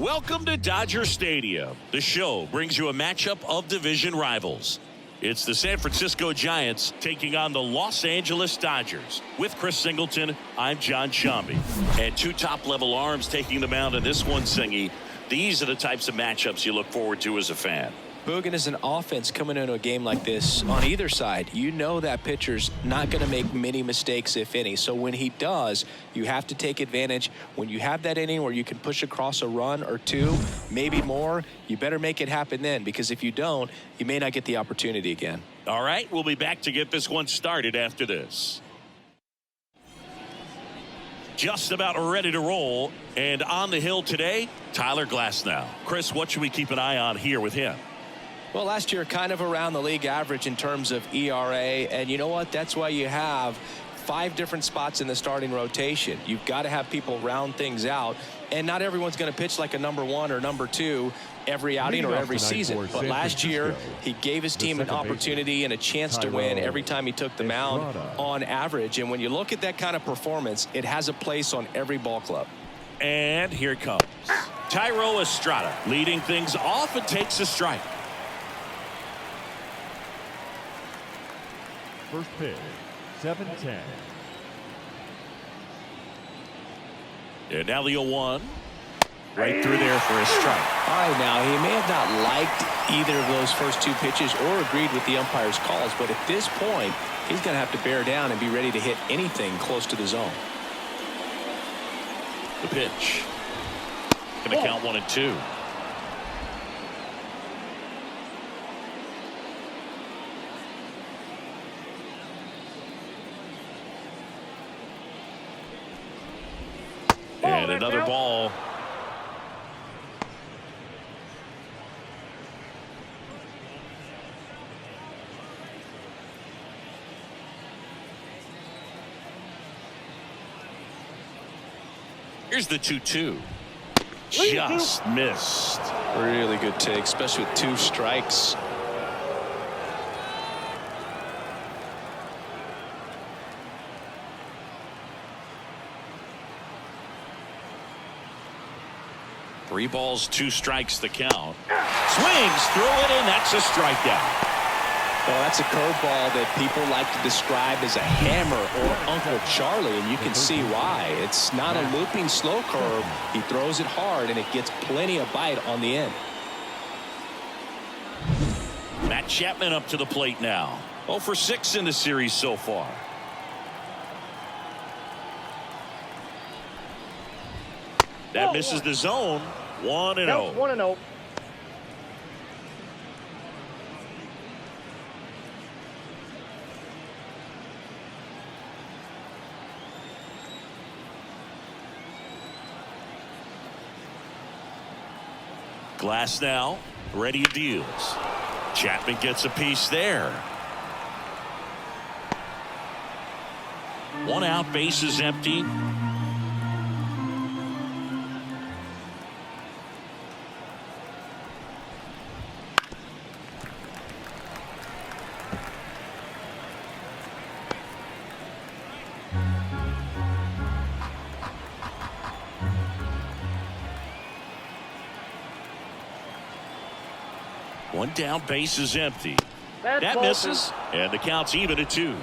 Welcome to Dodger Stadium. The show brings you a matchup of division rivals. It's the San Francisco Giants taking on the Los Angeles Dodgers. With Chris Singleton, I'm John Shambi. And two top-level arms taking the mound in this one, Singy. These are the types of matchups you look forward to as a fan. Boogan, is an offense coming into a game like this on either side. You know that pitcher's not going to make many mistakes, if any. So when he does, you have to take advantage. When you have that inning where you can push across a run or two, maybe more, you better make it happen then, because if you don't, you may not get the opportunity again. All right, we'll be back to get this one started after this. Just about ready to roll, and on the hill today, Tyler Glasnow. Chris, what should we keep an eye on here with him? Well, last year kind of around the league average in terms of ERA, and you know what? That's why you have 5 different spots in the starting rotation. You've got to have people round things out, and not everyone's going to pitch like a number 1 or number 2 every outing or every season. But last year, he gave his team an opportunity and a chance to win every time he took the mound on average. And when you look at that kind of performance, it has a place on every ball club. And here it comes. Thairo Estrada leading things off and takes a strike. First pitch, 7-10. And now the 0-1. Right through there for a strike. All right, now, he may have not liked either of those first 2 pitches or agreed with the umpire's calls, but at this point, he's going to have to bear down and be ready to hit anything close to the zone. The pitch. Going to count 1 and 2. And another ball. Here's the 2-2. Just missed. Really good take, especially with 2 strikes. Three balls, 2 strikes the count. Swings through it, and that's a strikeout. Well, that's a curveball that people like to describe as a hammer or Uncle Charlie, and you can see why. It's not a looping slow curve. He throws it hard, and it gets plenty of bite on the end. Matt Chapman up to the plate now. 0 for 6 in the series so far. That misses the zone. 1-0. 1-0. Glasnow ready deals. Chapman gets a piece there. 1 out, base is empty. One down, base is empty. That misses, and the count's even at 2.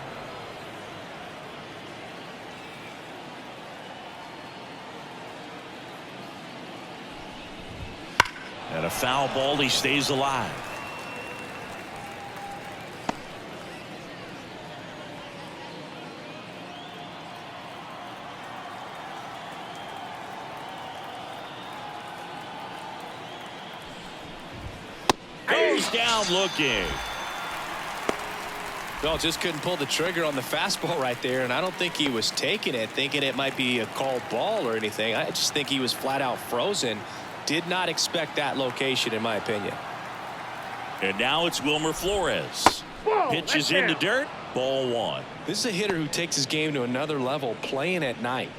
And a foul ball, he stays alive. Goes down looking. Well, just couldn't pull the trigger on the fastball right there, and I don't think he was taking it, thinking it might be a called ball or anything. I just think he was flat out frozen. Did not expect that location, in my opinion. And now it's Wilmer Flores. Pitch is in the dirt. Ball 1. This is a hitter who takes his game to another level, playing at night.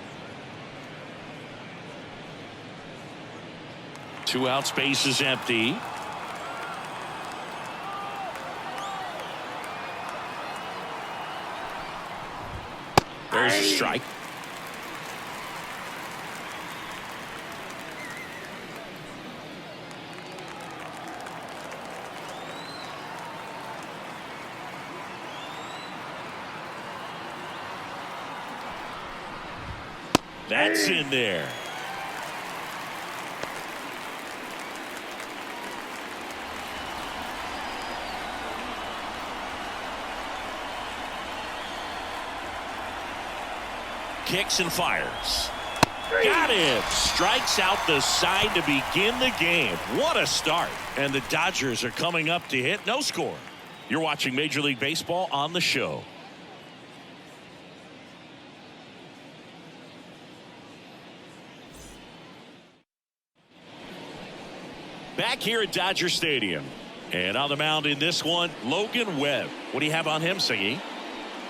2 outs, base is empty. There's a strike. That's in there. Kicks and fires. Got him. Strikes out the side to begin the game. What a start. And the Dodgers are coming up to hit no score. You're watching Major League Baseball on the show. Back here at Dodger Stadium. And on the mound in this one, Logan Webb. What do you have on him, Singy?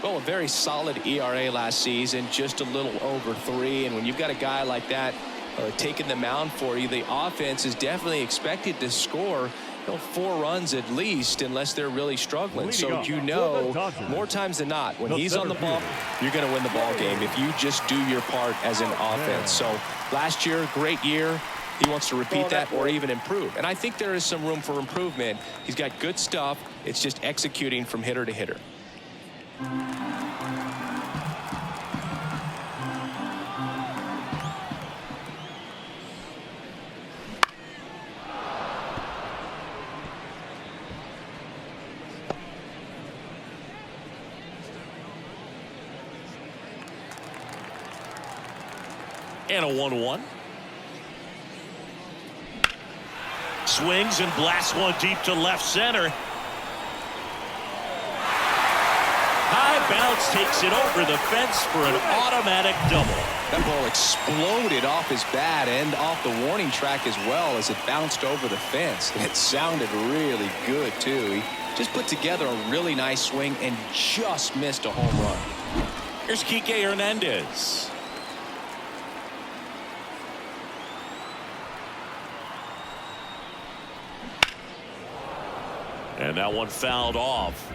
Well, a very solid ERA last season, just a little over 3. And when you've got a guy like that taking the mound for you, the offense is definitely expected to score 4 runs at least, unless they're really struggling. So more times than not, when he's on the ball, you're going to win the ball game if you just do your part as an offense. So last year, great year. He wants to repeat that or even improve. And I think there is some room for improvement. He's got good stuff. It's just executing from hitter to hitter. And a 1-1. Swings and blasts one deep to left center. High bounce takes it over the fence for an automatic double. That ball exploded off his bat and off the warning track as well as it bounced over the fence. And it sounded really good, too. He just put together a really nice swing and just missed a home run. Here's Kike Hernandez. And that one fouled off.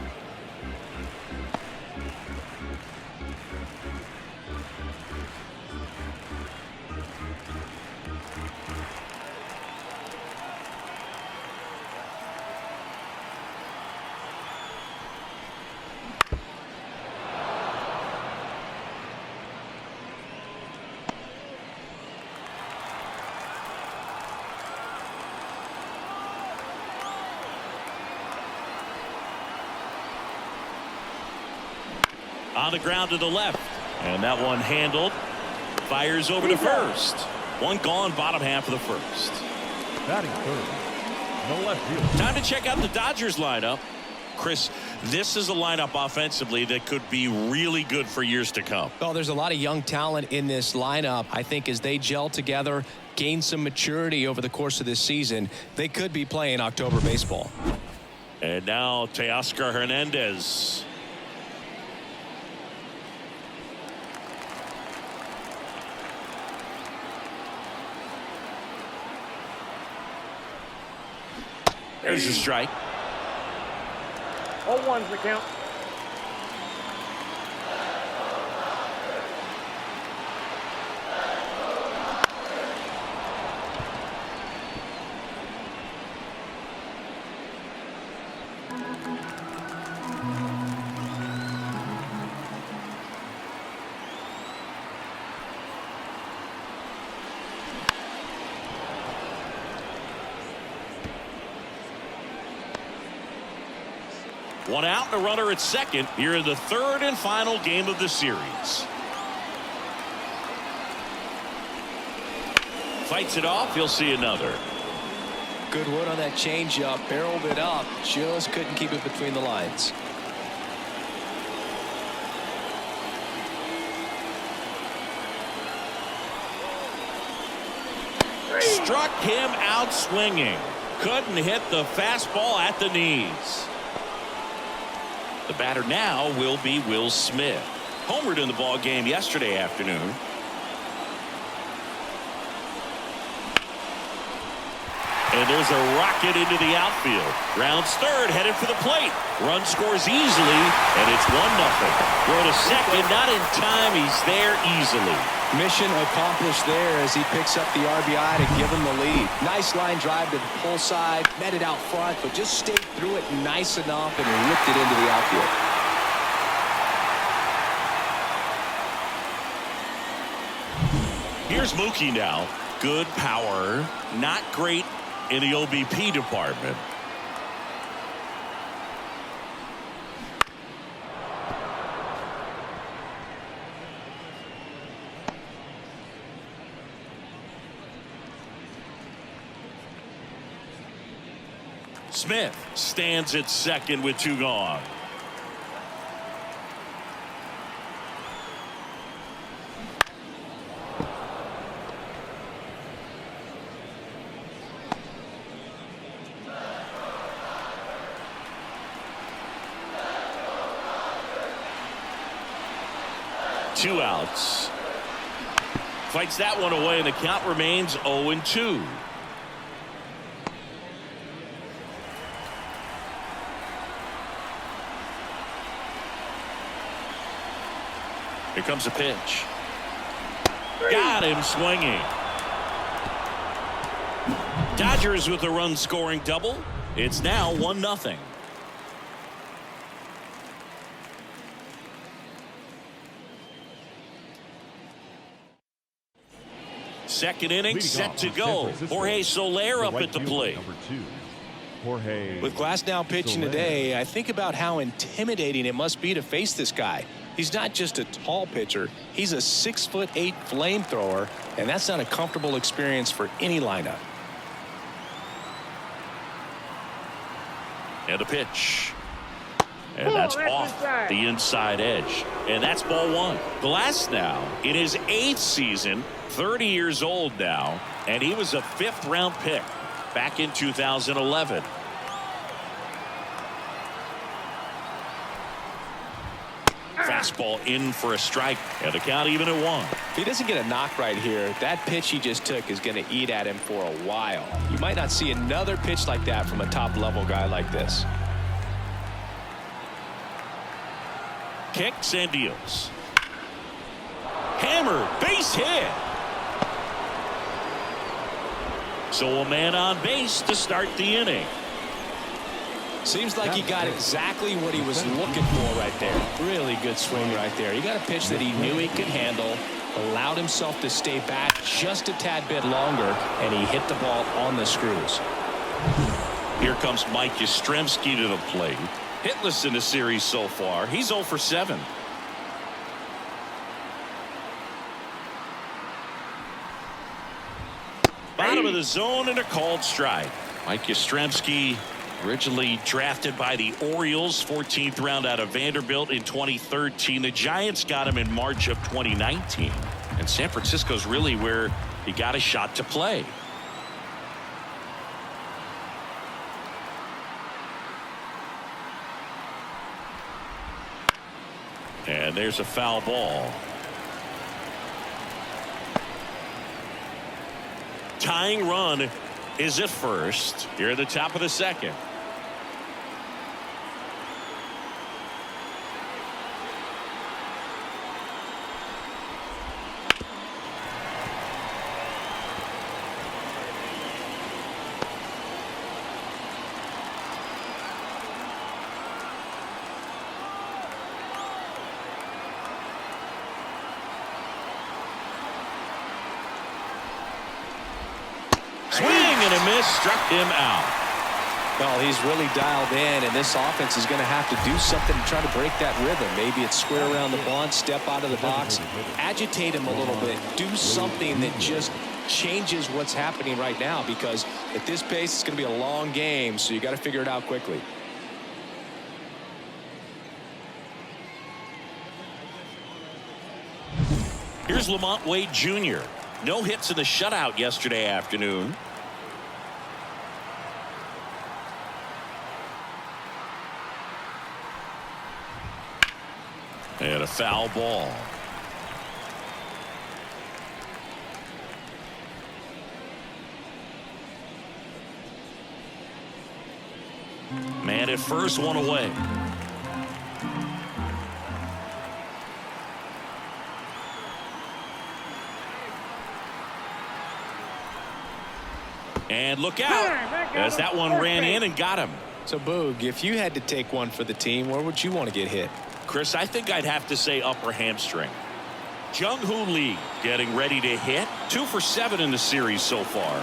On the ground to the left. And that one handled. Fires over to first. One gone, bottom half of the first. Batting third. No left field. Time to check out the Dodgers lineup. Chris, this is a lineup offensively that could be really good for years to come. Well, there's a lot of young talent in this lineup. I think as they gel together, gain some maturity over the course of this season, they could be playing October baseball. And now Teoscar Hernandez. There's your strike. 0-1's the count. One out and a runner at second here in the third and final game of the series. Fights it off. He'll see another. Good wood on that changeup. Barreled it up. Just couldn't keep it between the lines. Struck him out swinging. Couldn't hit the fastball at the knees. The batter now will be Will Smith. Homered in the ball game yesterday afternoon. And there's a rocket into the outfield. Rounds third, headed for the plate. Run scores easily, and it's 1-0. Throw to second, not in time. He's there easily. Mission accomplished there as he picks up the RBI to give him the lead. Nice line drive to the pull side, met it out front, but just stayed through it nice enough and whipped it into the outfield. Here's Mookie now. Good power, not great in the OBP department. Smith stands at second with 2 gone. Two outs. Fights that one away, and the count remains 0-2. Here comes a pitch. Got him swinging. Dodgers with a run scoring double. It's now 1-0. Second inning set to go. Jorge Soler up at the plate. Jorge. With Glasnow pitching today, I think about how intimidating it must be to face this guy. He's not just a tall pitcher. He's a 6'8" flamethrower, and that's not a comfortable experience for any lineup. And a pitch. And that's off the inside edge. And that's ball 1. Glasnow in his 8th season, 30 years old now, and he was a 5th-round pick back in 2011. Fastball in for a strike, and the count even at 1. If he doesn't get a knock right here, that pitch he just took is going to eat at him for a while. You might not see another pitch like that from a top-level guy like this. Kicks and deals. Hammer, base hit. So a man on base to start the inning. Seems like he got exactly what he was looking for right there. Really good swing right there. He got a pitch that he knew he could handle, allowed himself to stay back just a tad bit longer, and he hit the ball on the screws. Here comes Mike Yastrzemski to the plate. Hitless in the series so far. He's 0 for 7. Bottom of the zone and a called strike. Mike Yastrzemski, originally drafted by the Orioles, 14th round out of Vanderbilt in 2013. The Giants got him in March of 2019. And San Francisco's really where he got a shot to play. And there's a foul ball. Tying run is at first. Here at the top of the second. Struck him out. Well, he's really dialed in, and this offense is going to have to do something to try to break that rhythm. Maybe it's square around the bunt, step out of the box, agitate him a little bit, do something that just changes what's happening right now, because at this pace it's going to be a long game, so you got to figure it out quickly. Here's Lamont Wade Jr. No hits in the shutout yesterday afternoon. And a foul ball. Man at first, one away. And look out, as that one ran in and got him. So, Boog, if you had to take one for the team, where would you want to get hit? Chris, I think I'd have to say upper hamstring. Jung-Hoo Lee getting ready to hit. 2 for 7 in the series so far.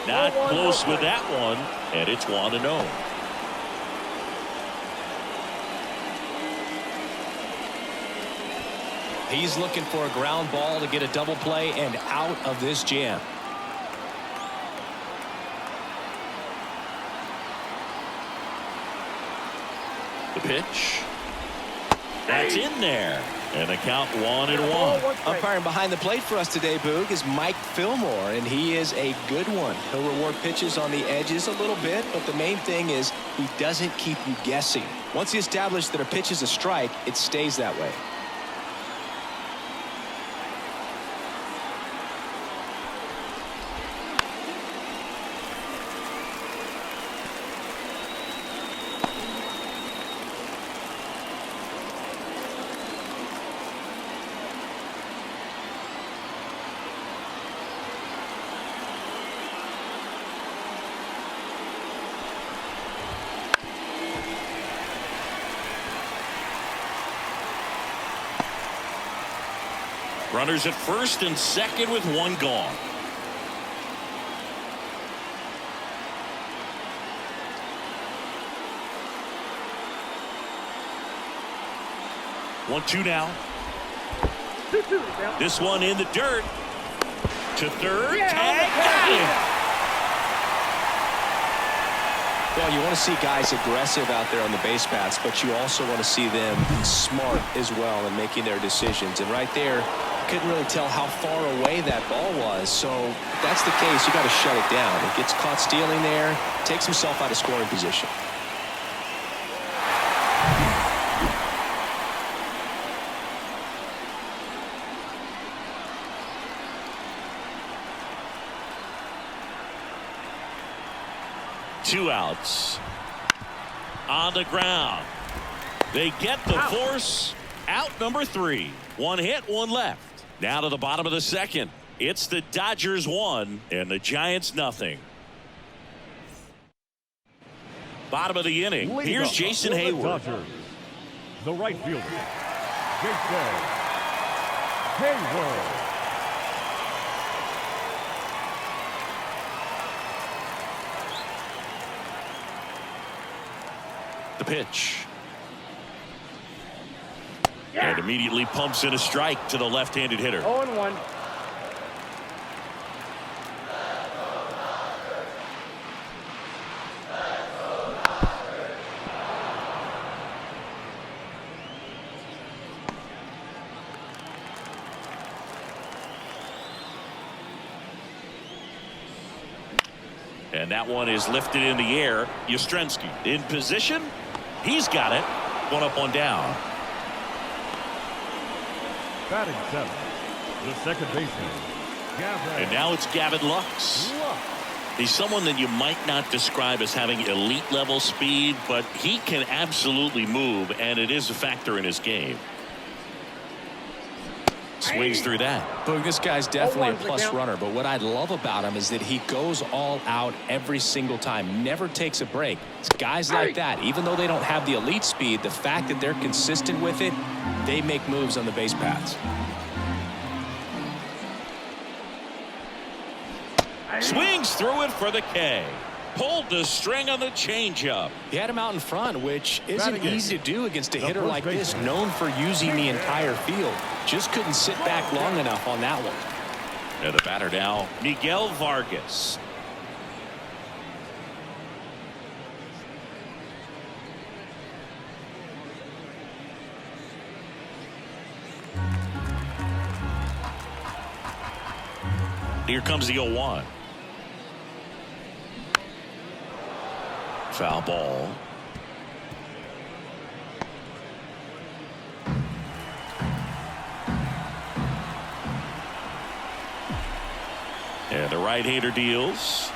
Not close with that one, and it's 1-0. He's looking for a ground ball to get a double play and out of this jam. The pitch. That's in there. And a count 1-1. Umpiring behind the plate for us today, Boog, is Mike Fillmore, and he is a good one. He'll reward pitches on the edges a little bit, but the main thing is he doesn't keep you guessing. Once he establishes that a pitch is a strike, it stays that way. Runners at first and second with 1 gone. One, 2 now. This one in the dirt. To third. Tag. Got him. Well, you want to see guys aggressive out there on the base paths, but you also want to see them smart as well in making their decisions. And right there, couldn't really tell how far away that ball was. So if that's the case, you got to shut it down. It gets caught stealing there, takes himself out of scoring position. Two outs. On the ground. They get the force. Out number 3. 1 hit, 1 left. Now to the bottom of the second. It's the Dodgers 1 and the Giants nothing. Bottom of the inning. Here's Jason Hayward. The right fielder, Jason Hayward. The pitch. And immediately pumps in a strike to the left-handed hitter. 0-1. And that one is lifted in the air. Yastrzemski in position. He's got it. 1 up, 1 down. Batting 7, the second baseman, Gavin. And now it's Gavin Lux. He's someone that you might not describe as having elite level speed, but he can absolutely move, and it is a factor in his game. Swings through that. Boog, this guy's definitely a plus runner, but what I love about him is that he goes all out every single time, never takes a break. It's guys like that, even though they don't have the elite speed, the fact that they're consistent with it, they make moves on the base paths. Swings through it for the K. Pulled the string on the changeup. He had him out in front, which isn't Batting easy to do against a hitter first like this, baseman. known for using the entire field. Just couldn't sit back long enough on that one. And the batter now, Miguel Vargas. Here comes the 0-1. Foul ball. And the right-hander deals.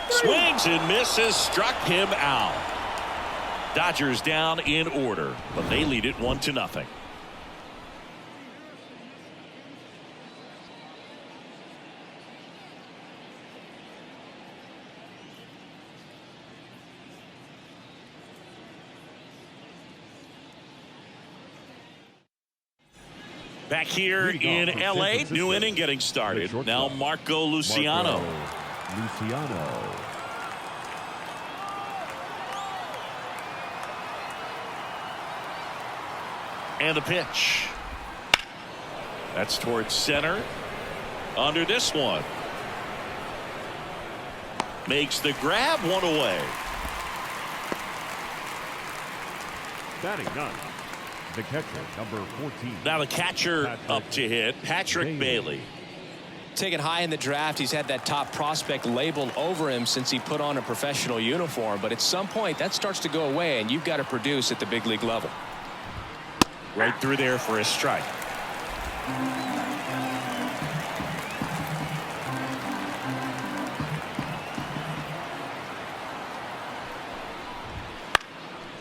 Swings and misses. Struck him out. Dodgers down in order, but they lead it 1-0. Back here in L.A., new inning getting started. Now Marco Luciano. And the pitch. That's towards center. Under this one. Makes the grab, one away. Batting ninth, the catcher, number 14. Now the catcher up to hit, Patrick Bailey. Taken high in the draft, he's had that top prospect labeled over him since he put on a professional uniform. But at some point, that starts to go away, and you've got to produce at the big league level. Right through there for a strike.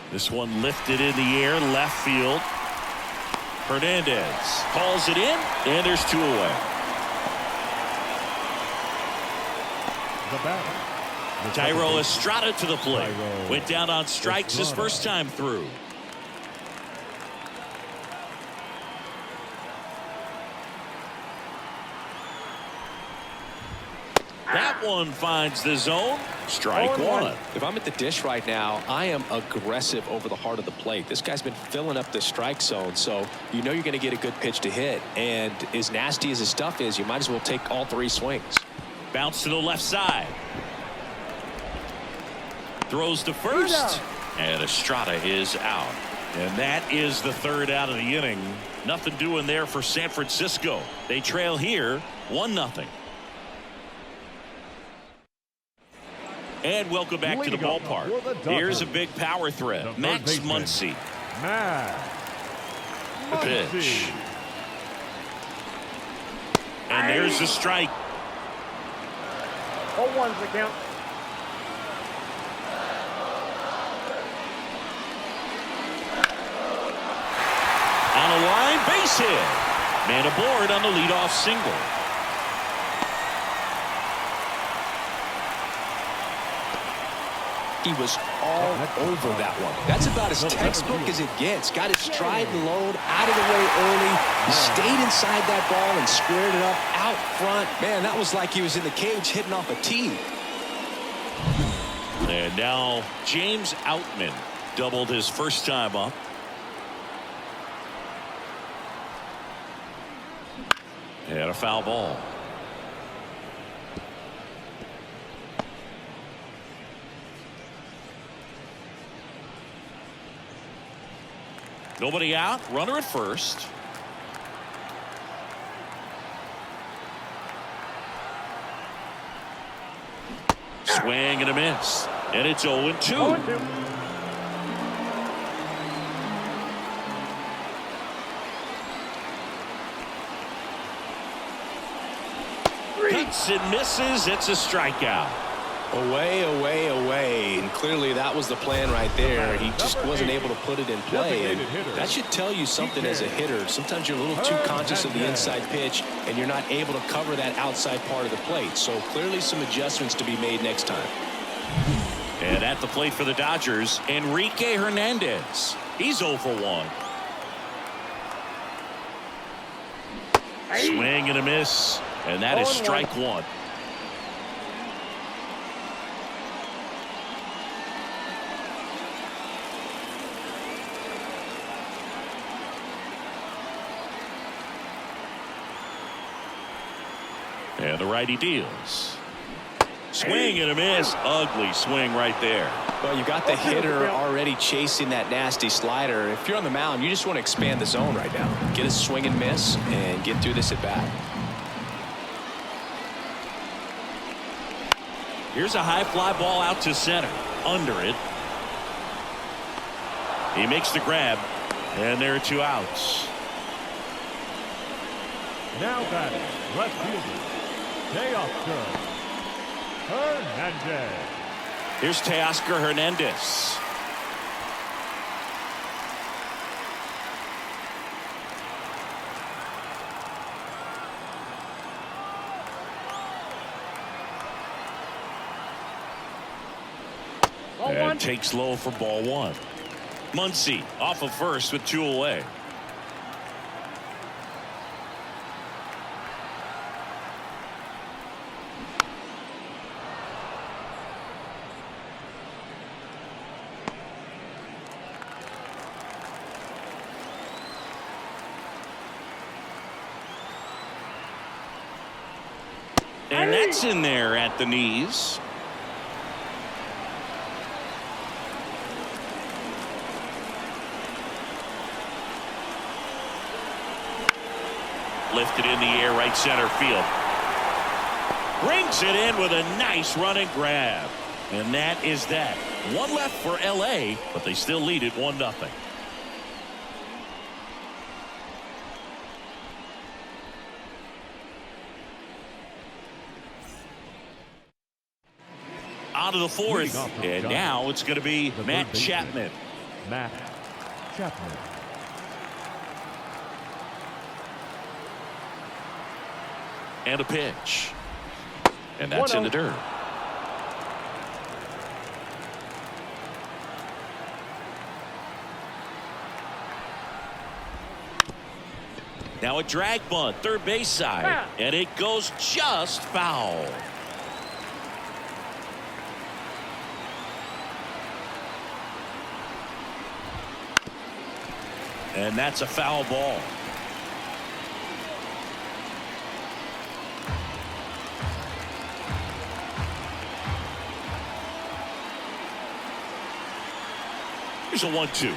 This one lifted in the air, left field. Hernandez calls it in, and there's two away. The batter, Tyro Estrada to the plate. Went down on strikes his first time through. That one finds the zone. Strike one. If I'm at the dish right now, I am aggressive over the heart of the plate. This guy's been filling up the strike zone, so you know you're going to get a good pitch to hit. And as nasty as his stuff is, you might as well take all three swings. Bounce to the left side. Throws to first. And Estrada is out. And that is the third out of the inning. Nothing doing there for San Francisco. They trail here 1-0. And welcome back to the ballpark. Here's a big power threat. Max Muncy. The pitch. And there's the strike. 0-1's the count. On a line, base hit. Man aboard on the leadoff single. He was all over that one. That's about as textbook as it gets. Got his stride and load out of the way early. He stayed inside that ball and squared it up out front. Man, that was like he was in the cage hitting off a tee. And now James Outman doubled his first time up. And a foul ball. Nobody out. Runner at first. Swing and a miss. And it's 0-2. Hits and misses. It's a strikeout. Away, away, away. And clearly that was the plan right there. He just wasn't able to put it in play. And that should tell you something as a hitter. Sometimes you're a little too conscious of the inside pitch and you're not able to cover that outside part of the plate. So clearly some adjustments to be made next time. And at the plate for the Dodgers, Enrique Hernandez. He's 0 for 1. Swing and a miss. And that is strike one. And the righty deals. Swing and a miss. Ugly swing right there. Well, you got the hitter already chasing that nasty slider. If you're on the mound, you just want to expand the zone right now. Get a swing and miss and get through this at bat. Here's a high fly ball out to center. Under it. He makes the grab. And there are two outs. Now batting, left fielder, Teoscar Hernandez. Here's Teoscar Hernandez. And takes low for ball one. Muncy off of first with two away. And that's in there at the knees. Lifted in the air, right center field. Brings it in with a nice running grab. And that is that. One left for L.A., but they still lead it 1-0. Out of the fourth, and now it's going to be Matt Chapman. Matt Chapman. And a pitch. And that's in the dirt. Now a drag bunt, third base side, and it goes just foul. And that's a foul ball. Here's a 1-2.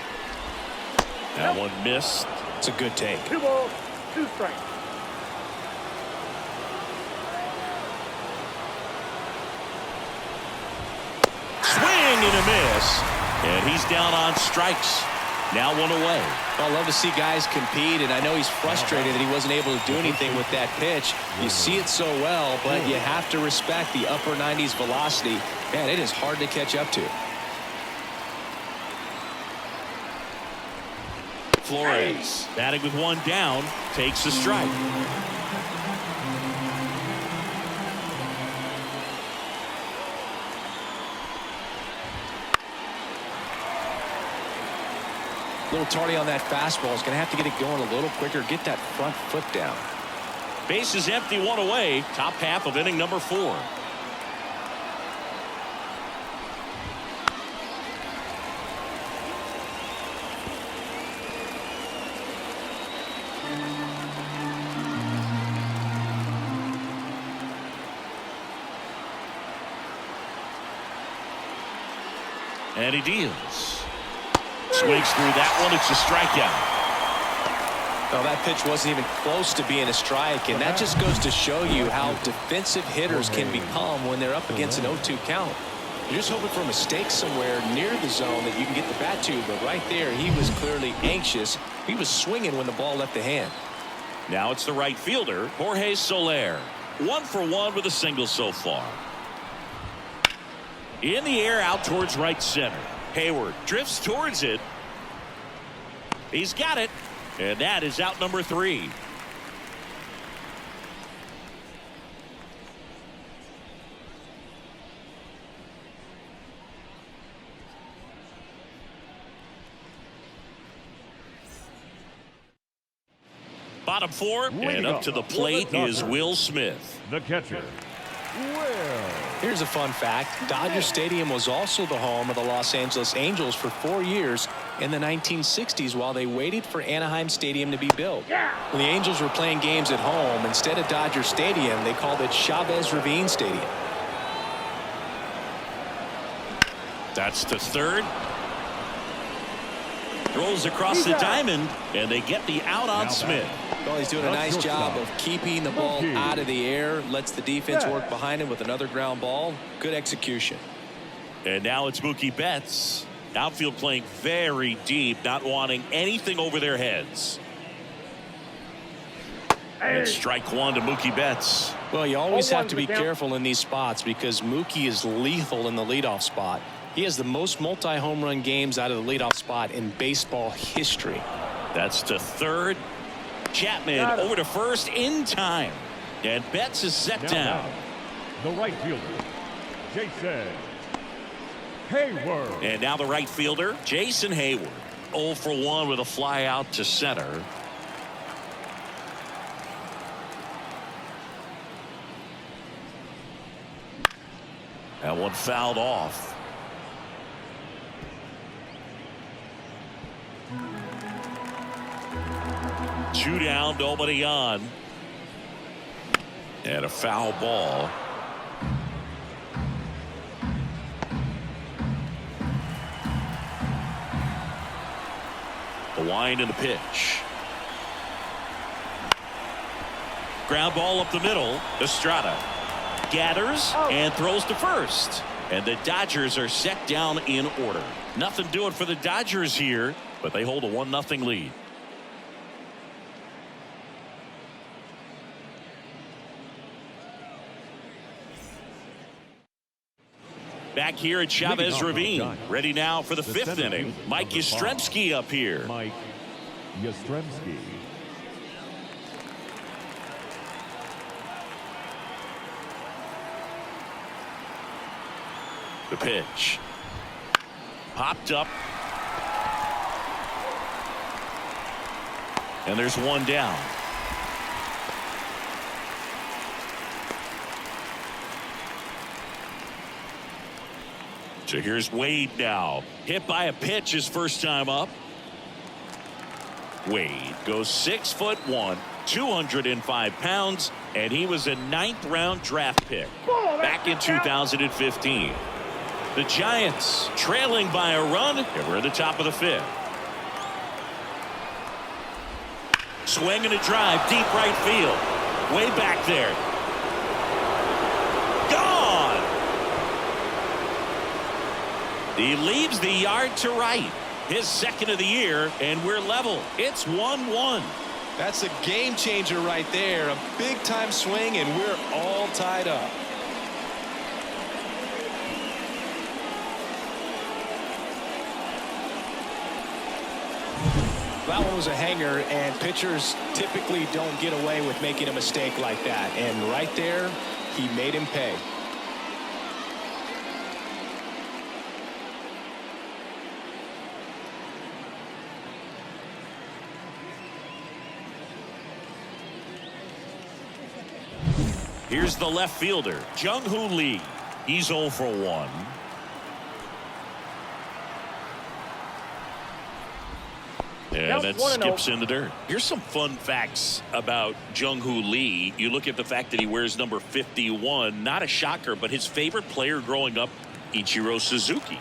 That one missed. It's a good take. 2 balls, 2 strikes. Swing and a miss. And he's down on strikes. Now 1 away. I love to see guys compete, and I know he's frustrated that he wasn't able to do anything with that pitch. You see it so well, but you have to respect the upper 90s velocity. Man, it is hard to catch up to. Flores batting with 1 down, takes a strike. A little tardy on that fastball. He's going to have to get it going a little quicker, get that front foot down. Base is empty, 1 away. Top half of inning number 4. And he deals. Swings through that one. It's a strikeout. Well, that pitch wasn't even close to being a strike, and that just goes to show you how defensive hitters can become when they're up against an 0-2 count. You're just hoping for a mistake somewhere near the zone that you can get the bat to, but right there, he was clearly anxious. He was swinging when the ball left the hand. Now it's the right fielder, Jorge Soler. 1 for 1 with a single so far. In the air, out towards right center. Hayward drifts towards it. He's got it. And that is out number 3. Bottom 4, and up to the plate is Will Smith. The catcher, Will. Here's a fun fact. Dodger Stadium was also the home of the Los Angeles Angels for 4 years in the 1960s while they waited for Anaheim Stadium to be built. When the Angels were playing games at home, instead of Dodger Stadium, they called it Chavez Ravine Stadium. That's to third. Throws across the diamond, and they get the out on Smith. Well, he's doing a nice job of keeping the ball out of the air, lets the defense work behind him with another ground ball. Good execution. And now it's Mookie Betts. Outfield playing very deep, not wanting anything over their heads. And strike 1 to Mookie Betts. Well, you always have to be careful in these spots because Mookie is lethal in the leadoff spot. He has the most multi-home run games out of the leadoff spot in baseball history. That's to third. Chapman over to first in time. And Betts is set down. The right fielder, Jason Hayward. And now the right fielder, Jason Hayward. 0 for 1 with a fly out to center. That one fouled off. Two down, nobody on. And a foul ball. The wind and the pitch. Ground ball up the middle. Estrada gathers and throws to first. And the Dodgers are set down in order. Nothing doing for the Dodgers here, but they hold a 1-0 lead. Back here at Chavez Ravine. Ready now for the 5th inning. Mike Yastrzemski up here. Mike Yastrzemski. The pitch. Popped up. And there's one down. So here's Wade now. Hit by a pitch his first time up. Wade goes 6'1", 205 pounds, and he was a 9th-round draft pick back in 2015. The Giants trailing by a run, and we're at the top of the 5th. Swing and a drive, deep right field. Way back there. Gone! He leaves the yard to right. His 2nd of the year, and we're level. It's 1-1. That's a game changer right there. A big time swing, and we're all tied up. That one was a hanger, and pitchers typically don't get away with making a mistake like that. And right there, he made him pay. Here's the left fielder, Jung-Hoo Lee. He's 0 for 1. And that skips in the dirt. Here's some fun facts about Jung-Hoo Lee. You look at the fact that he wears number 51. Not a shocker, but his favorite player growing up, Ichiro Suzuki.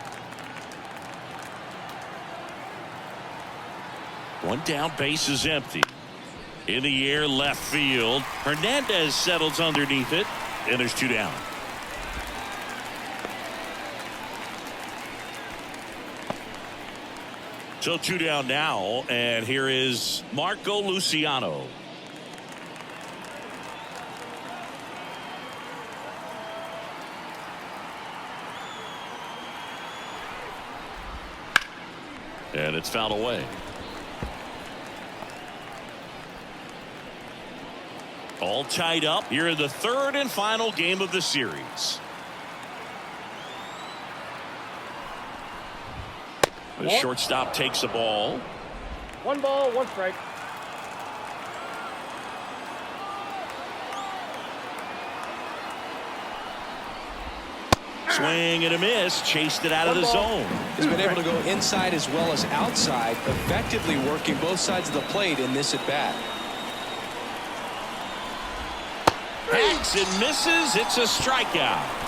One down, base is empty. In the air, left field. Hernandez settles underneath it, and there's 2 down. So 2 down now, and here is Marco Luciano. And it's fouled away. All tied up here in the 3rd and final game of the series. The shortstop takes the ball. 1 ball, 1 strike. Swing and a miss. Chased it out of the zone. He's been able to go inside as well as outside, effectively working both sides of the plate in this at bat. Hacks and misses. It's a strikeout.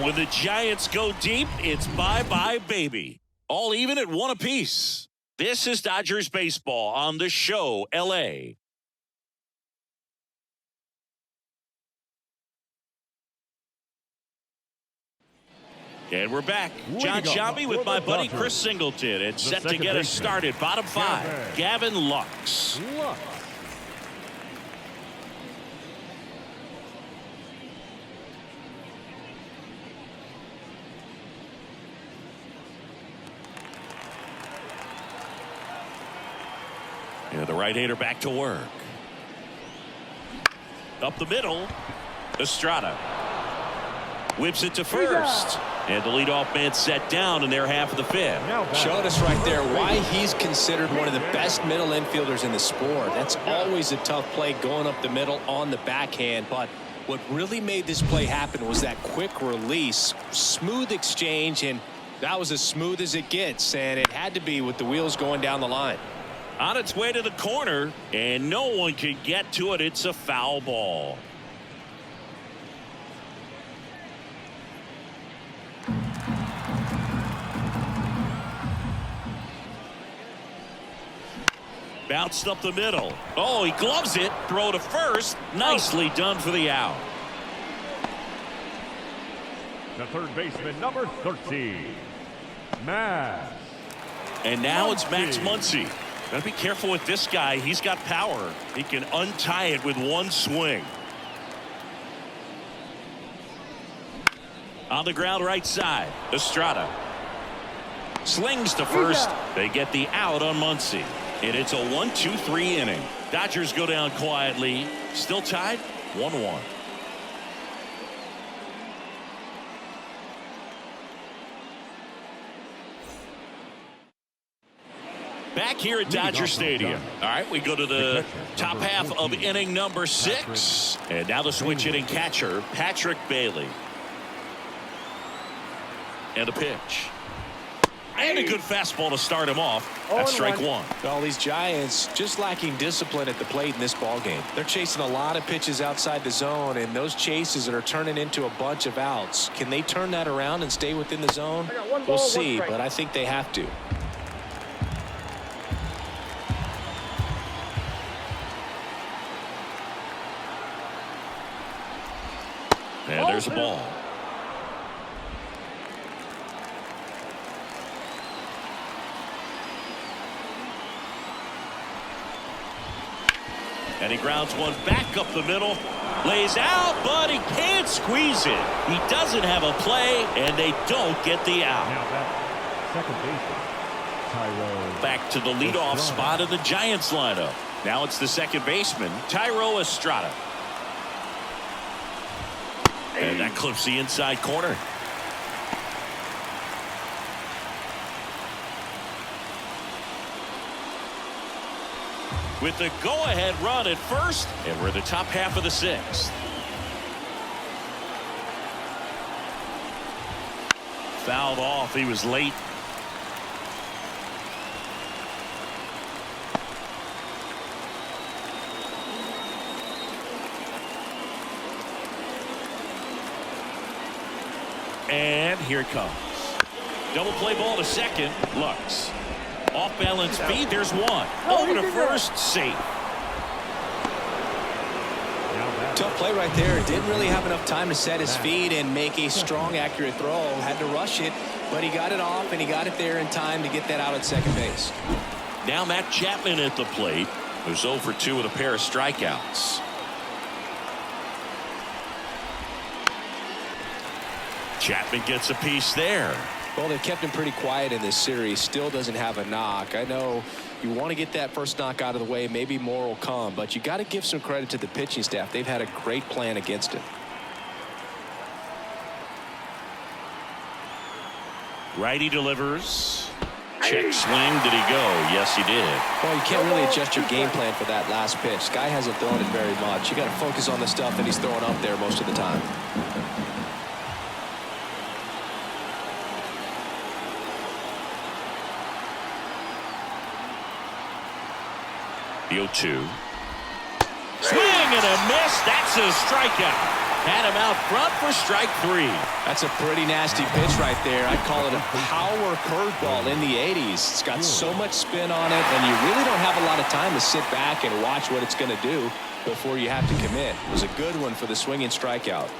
When the Giants go deep, it's bye-bye, baby. All even at 1 apiece. This is Dodgers baseball on the show, L.A. And we're back. John Sciambi with my buddy Chris Singleton. And set to get us started. Bottom 5, Gavin Lux. Yeah, the right-hander back to work. Up the middle. Estrada whips it to first. And the leadoff man set down in their half of the 5th. Showed us right there why he's considered one of the best middle infielders in the sport. That's always a tough play going up the middle on the backhand. But what really made this play happen was that quick release, smooth exchange, and that was as smooth as it gets. And it had to be with the wheels going down the line. On its way to the corner, and no one can get to it. It's a foul ball. Bounced up the middle. Oh, he gloves it. Throw to first. Nicely done for the out. The third baseman, number 13, Max. And now it's Max Muncy. Gotta be careful with this guy. He's got power. He can untie it with one swing. On the ground right side, Estrada slings to first. They get the out on Muncy. And it's a 1-2-3 inning. Dodgers go down quietly. Still tied 1-1. Back here at Dodger Stadium. All right, we go to the top half of inning number 6. And now the switch hitting catcher, Patrick Bailey. And a pitch. And a good fastball to start him off. That's strike one. All these Giants just lacking discipline at the plate in this ball game. They're chasing a lot of pitches outside the zone, and those chases that are turning into a bunch of outs. Can they turn that around and stay within the zone? We'll see, but I think they have to. And there's a ball. And he grounds one back up the middle. Lays out, but he can't squeeze it. He doesn't have a play, and they don't get the out. Now back, second baseman, Tyro. Back to the leadoff spot of the Giants lineup. Now it's the second baseman, Tyro Estrada. And that clips the inside corner. With the go-ahead run at first, and we're in the top half of the 6th. Fouled off. He was late. And here it comes. Double play ball to second. Lux. Off balance feed. There's one. Over to first. Safe. Tough play right there. Didn't really have enough time to set his feet and make a strong, accurate throw. Had to rush it, but he got it off, and he got it there in time to get that out at second base. Now Matt Chapman at the plate. Who's 0 for 2 with a pair of strikeouts. Chapman gets a piece there. Well, they've kept him pretty quiet in this series. Still doesn't have a knock. I know you want to get that first knock out of the way. Maybe more will come, but you got to give some credit to the pitching staff. They've had a great plan against him. Righty delivers. Check swing. Did he go? Yes, he did. Well, you can't really adjust your game plan for that last pitch. Guy hasn't thrown it very much. You got to focus on the stuff that he's throwing up there most of the time. The 0-2. Swing and a miss. That's a strikeout. Had him out front for strike 3. That's a pretty nasty pitch right there. I'd call it a power curveball in the 80s. It's got so much spin on it, and you really don't have a lot of time to sit back and watch what it's going to do before you have to commit. It was a good one for the swinging strikeout.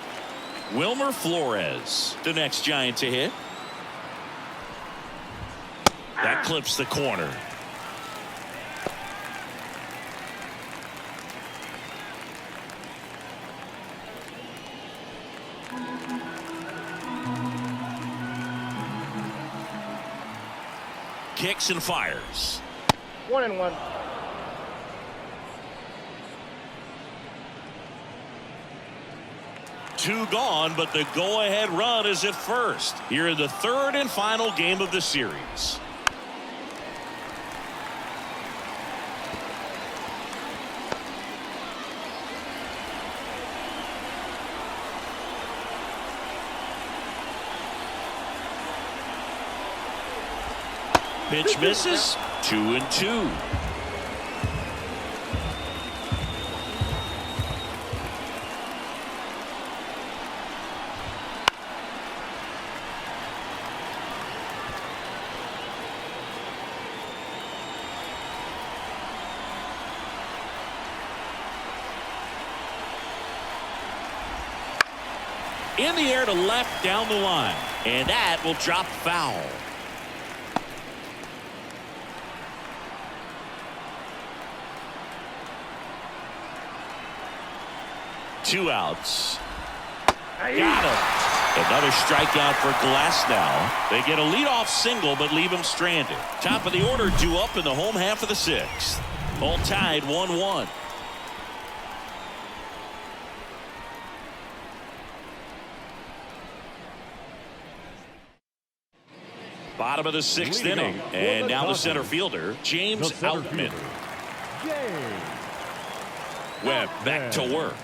Wilmer Flores, the next Giant to hit. That clips the corner. Kicks and fires. 1-1. Two gone, but the go-ahead run is at first. Here in the third and final game of the series. Pitch misses. 2-2. In the air to left down the line. And that will drop foul. Two outs. Got him. Another strikeout for Glass now. They get a leadoff single but leave him stranded. Top of the order due up in the home half of the sixth. All tied 1-1. Bottom of the sixth inning. And now the center fielder, James Outman. Webb back to work.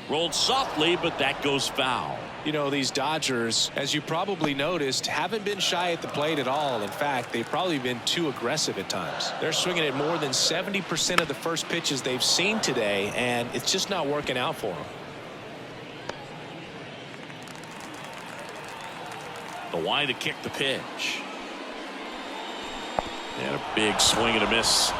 Rolled softly, but that goes foul. You know, these Dodgers, as you probably noticed, haven't been shy at the plate at all. In fact, they've probably been too aggressive at times. They're swinging at more than 70% of the first pitches they've seen today, and it's just not working out for them. The wind to kick the pitch. And a big swing and a miss.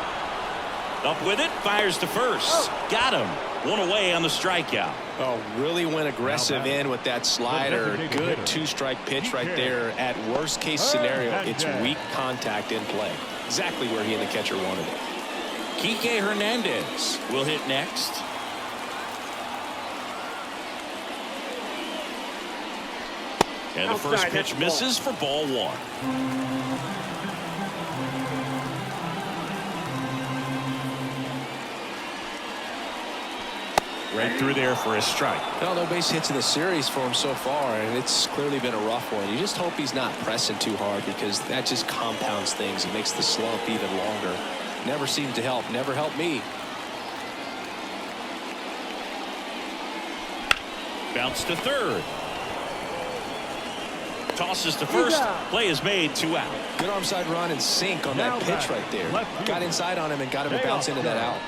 Up with it, fires to first. Got him. One away on the strikeout. Oh, really went aggressive in with that slider. Good two-strike pitch right there. At worst case scenario, it's weak contact in play. Exactly where he and the catcher wanted it. Kike Hernandez will hit next. And the first pitch misses for ball one. Right through there for a strike. Well, no base hits in the series for him so far, and it's clearly been a rough one. You just hope he's not pressing too hard, because that just compounds things. It makes the slump even longer. Never seemed to help. Never helped me. Bounce to third. Tosses to first. Play is made. 2 out. Good arm side run and sink on that pitch right there. Got inside on him and got him to bounce into that out.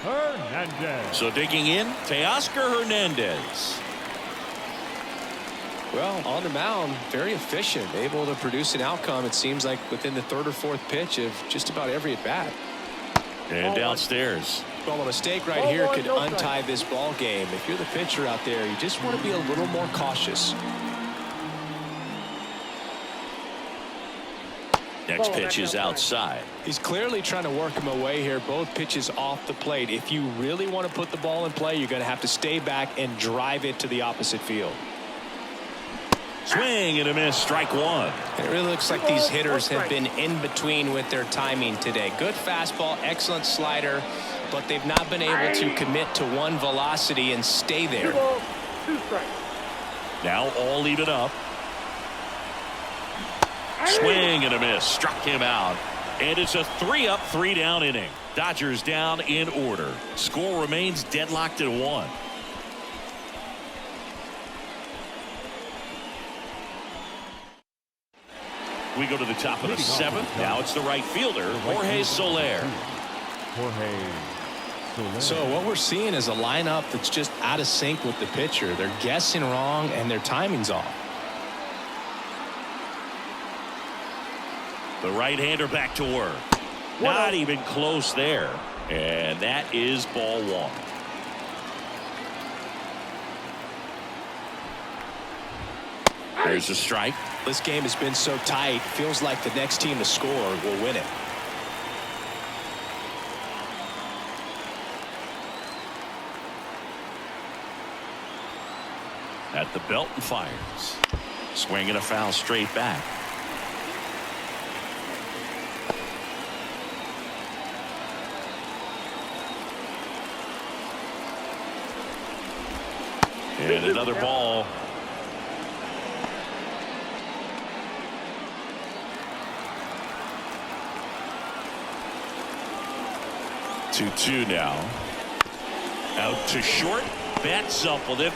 Hernandez. So digging in, Teoscar Hernandez. Well, on the mound, very efficient, able to produce an outcome, it seems like, within the third or fourth pitch of just about every at-bat. And downstairs. Well, a mistake right here could untie this ball game. If you're the pitcher out there, you just want to be a little more cautious. Next pitch is outside. He's clearly trying to work him away here. Both pitches off the plate. If you really want to put the ball in play, you're going to have to stay back and drive it to the opposite field. Swing and a miss. Strike one. It really looks like these hitters have been in between with their timing today. Good fastball, excellent slider, but they've not been able to commit to one velocity and stay there. 2 balls, 2 strikes. Now all even up. Swing and a miss. Struck him out. And it's a 3-up, 3-down inning. Dodgers down in order. Score remains deadlocked at 1. We go to the top of the 7th. Now it's the right fielder, Jorge Soler. So what we're seeing is a lineup that's just out of sync with the pitcher. They're guessing wrong and their timing's off. The right-hander back to work. Not even close there. And that is ball one. There's a strike. This game has been so tight. Feels like the next team to score will win it. At the belt and fires. Swinging a foul straight back. And another ball. Two now. Out to short. Bats up with it.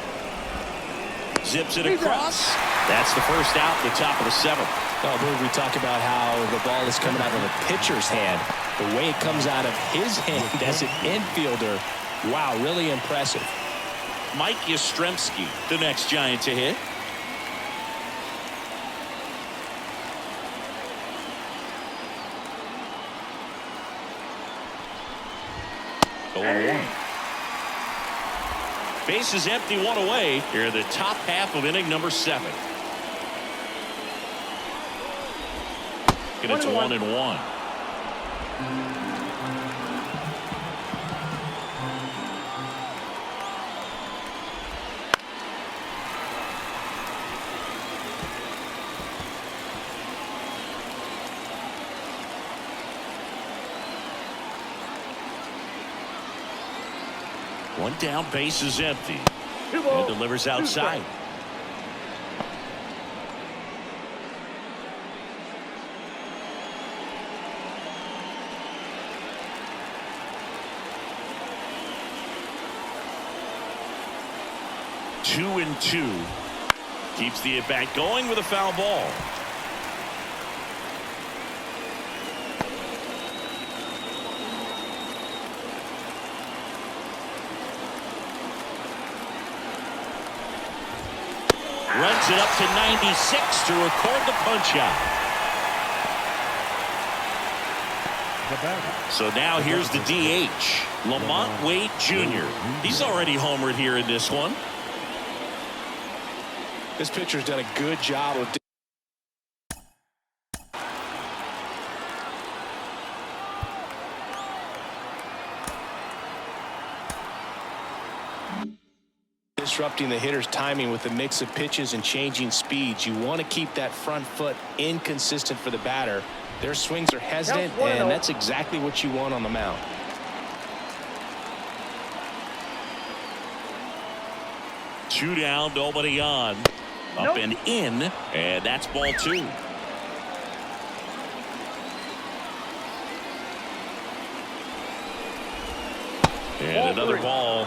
Zips it across. That's the first out at the top of the 7th. Well, Boog, we talk about how the ball is coming out of the pitcher's hand. The way it comes out of his hand as an infielder. Wow, really impressive. Mike Yastrzemski, the next Giant to hit. Base is empty, one away here in the top half of inning number 7. And it's 1-1. One down, base is empty. And delivers outside. Two and two. Keeps the at bat going with a foul ball. Runs it up to 96 to record the punch out. So now here's the DH, Lamont Wade Jr. He's already homered here in this one. This pitcher's done a good job of disrupting the hitter's timing with a mix of pitches and changing speeds. You want to keep that front foot inconsistent for the batter. Their swings are hesitant, and that's exactly what you want on the mound. Two down, nobody on. Up and in, and that's ball 2. And another ball.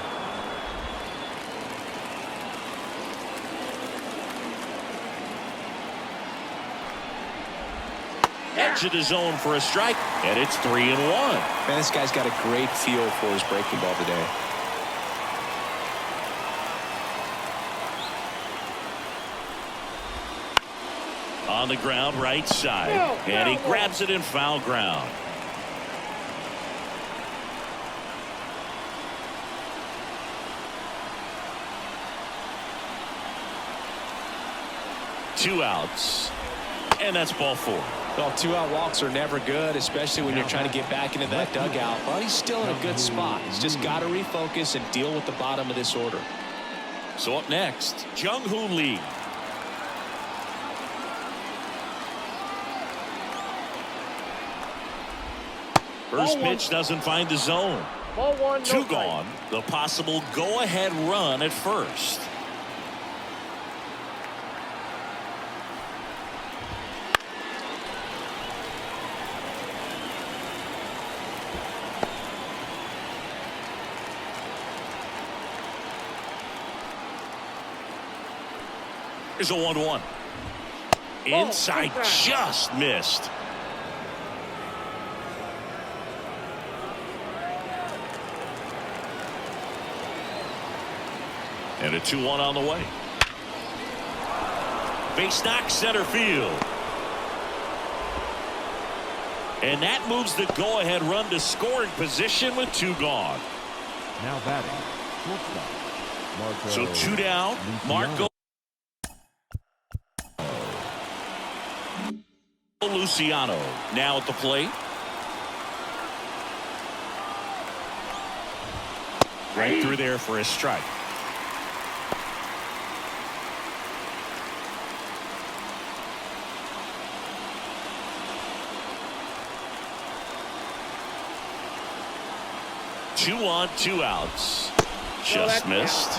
Edge of the zone for a strike, and it's 3-1. Man, this guy's got a great feel for his breaking ball today. On the ground, right side, and he grabs it in foul ground. Two outs, and that's ball 4. Well, 2-out walks are never good, especially when you're trying to get back into that dugout. But he's still in a good spot. He's just got to refocus and deal with the bottom of this order. So up next, Jung-Hoo Lee. First pitch doesn't find the zone. Ball 1, Two gone. The possible go-ahead run at first. Here's a 1-1. Inside, just missed. And a 2-1 on the way. Base knock center field. And that moves the go-ahead run to scoring position with 2 gone. Now batting, shortstop, Marco. So 2 down. Marco Luciano now at the plate. Right through there for a strike. Two on, 2 outs. Just missed.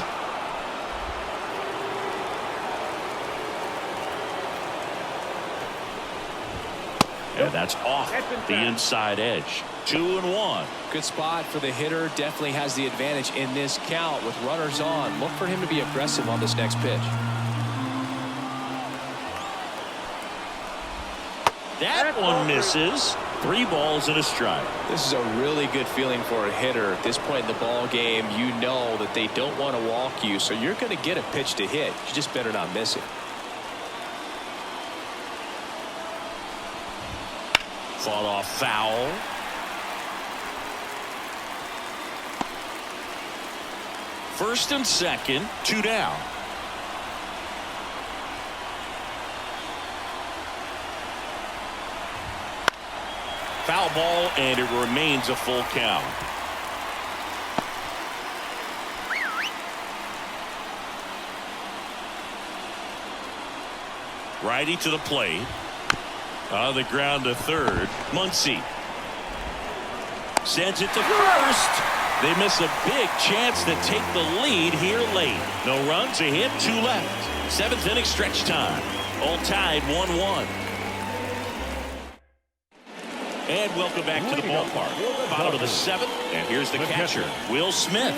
And that's off the inside edge. 2-1. Good spot for the hitter. Definitely has the advantage in this count with runners on. Look for him to be aggressive on this next pitch. That one misses. 3 balls and a strike. This is a really good feeling for a hitter. At this point in the ball game, you know that they don't want to walk you, so you're going to get a pitch to hit. You just better not miss it. Fought off foul. First and second, 2 down. Foul ball, and it remains a full count. Righty to the plate. On the ground to third. Muncy sends it to first. They miss a big chance to take the lead here late. No runs, a hit, 2 left. 7th inning stretch time. All tied 1-1. And welcome back to the ballpark. Bottom of the 7th, and here's the catcher, Will Smith.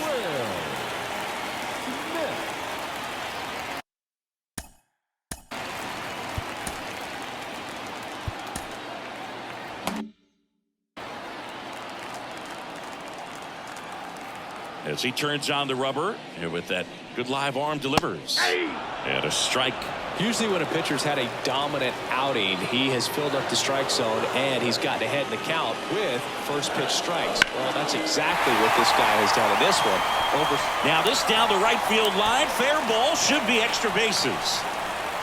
As he turns on the rubber, and with that good live arm delivers. And a strike. Usually when a pitcher's had a dominant outing, he has filled up the strike zone and he's gotten ahead in the count with first pitch strikes. Well, that's exactly what this guy has done in this one. Now this down the right field line. Fair ball, should be extra bases.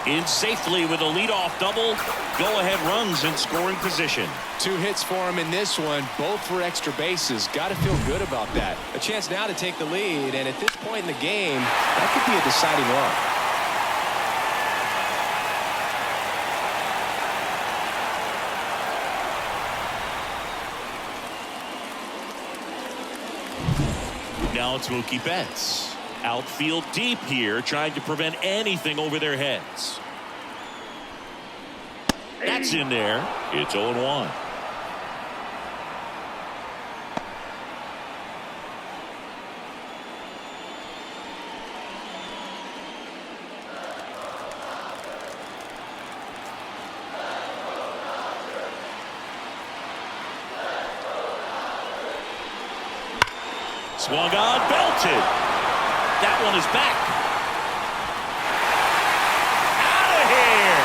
In safely with a leadoff double. Go-ahead runs in scoring position. 2 hits for him in this one, both for extra bases. Got to feel good about that. A chance now to take the lead, and at this point in the game, that could be a deciding run. Now it's Mookie Betts. Outfield deep here, trying to prevent anything over their heads. That's in there. It's 0-1. Swung on, belted. That one is back. Out of here.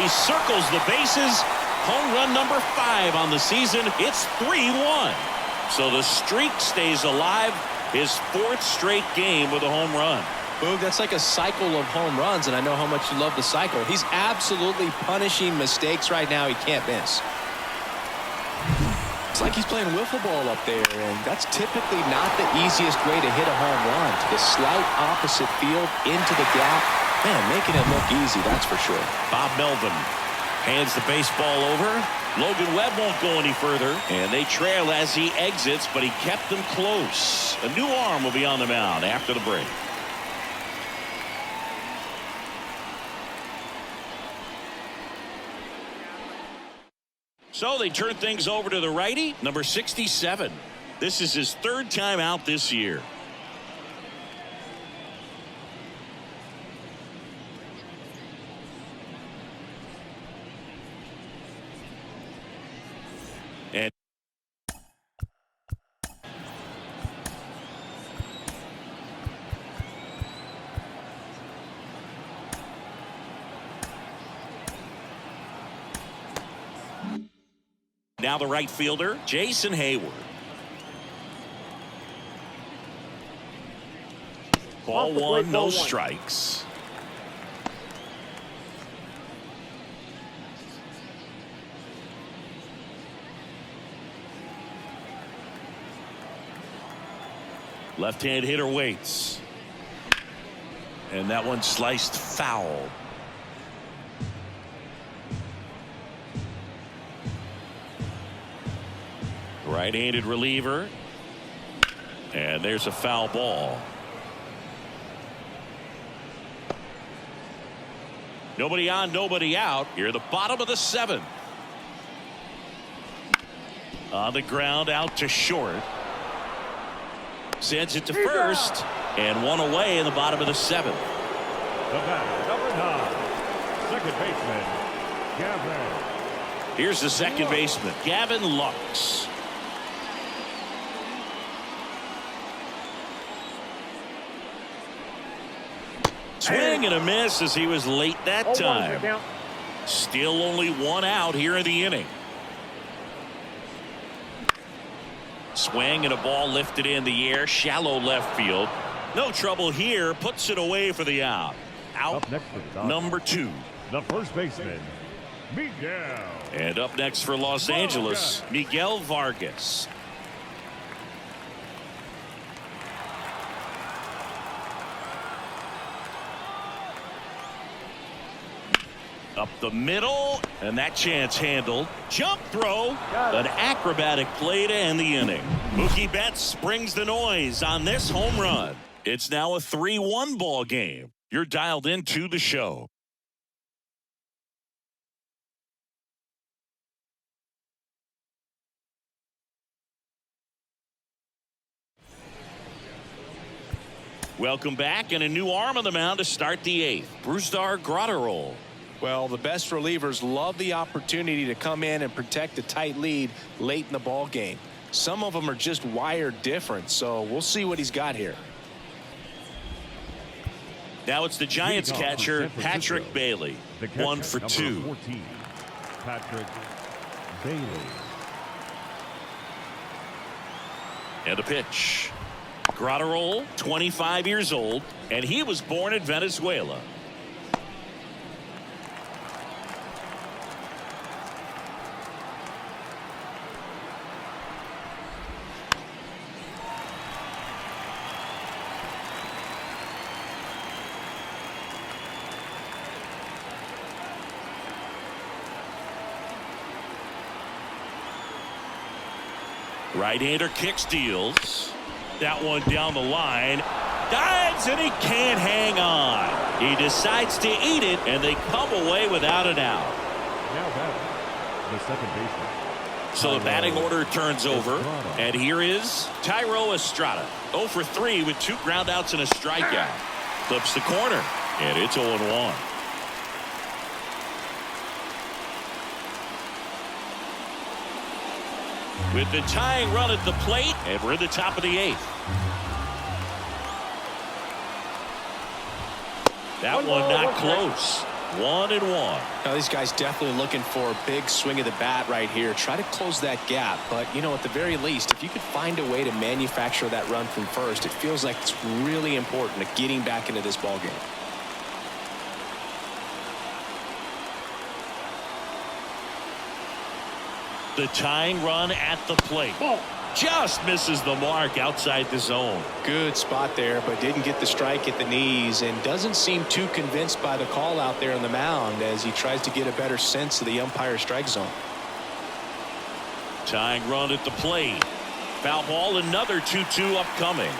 He circles the bases. Home run number 5 on the season. It's 3-1. So the streak stays alive. His 4th straight game with a home run. Boog, that's like a cycle of home runs, and I know how much you love the cycle. He's absolutely punishing mistakes right now he can't miss. It's like he's playing wiffle ball up there, and that's typically not the easiest way to hit a home run. To the slight opposite field, into the gap. Man, making it look easy, that's for sure. Bob Melvin hands the baseball over. Logan Webb won't go any further, and they trail as he exits, but he kept them close. A new arm will be on the mound after the break. So they turn things over to the righty, number 67. This is his 3rd time out this year. And now the right fielder, Jason Hayward. Ball 1, no strikes. Left-hand hitter waits. And that one sliced foul. Right-handed reliever. And there's a foul ball. Nobody on, nobody out. Here at the bottom of the 7th. On the ground, out to short. Sends it to first. And one away in the bottom of the 7th. The batter, number 9, second baseman, Gavin. Here's the second baseman, Gavin Lux. Swing and a miss as he was late that time. Still only 1 out here in the inning. Swing and a ball lifted in the air, shallow left field. No trouble here, puts it away for the out. Out Up next for the Dodgers, number 2. the first baseman, Miguel. And up next for Los Angeles, Miguel Vargas. Up the middle, and that chance handled. Jump throw, an acrobatic play to end the inning. Mookie Betts brings the noise on this home run. It's now a 3-1 ball game. You're dialed into the show. Welcome back, and a new arm on the mound to start the 8th. Brusdar Graterol. Well, the best relievers love the opportunity to come in and protect a tight lead late in the ball game. Some of them are just wired different, so we'll see what he's got here. Now it's the Giants catcher, Patrick Bailey. The catcher, 1 for 2. 14, Patrick Bailey. And a pitch. Graterol, 25 years old, and he was born in Venezuela. Right-hander kicks, deals. That one down the line. Dives, and he can't hang on. He decides to eat it, and they come away without an out. Now batting, the second baseman. So the batting order turns over, and here is Thairo Estrada. 0 for 3 with 2 groundouts and a strikeout. Flips the corner, and it's 0-1. With the tying run at the plate, and we're at the top of the 8th. That one not close. 1-1. Now these guys definitely looking for a big swing of the bat right here. Try to close that gap, but you know, at the very least, if you could find a way to manufacture that run from first, it feels like it's really important to getting back into this ball game. The tying run at the plate. Just misses the mark outside the zone. Good spot there, but didn't get the strike at the knees, and doesn't seem too convinced by the call out there on the mound as he tries to get a better sense of the umpire strike zone. Tying run at the plate. Foul ball, another 2-2 upcoming.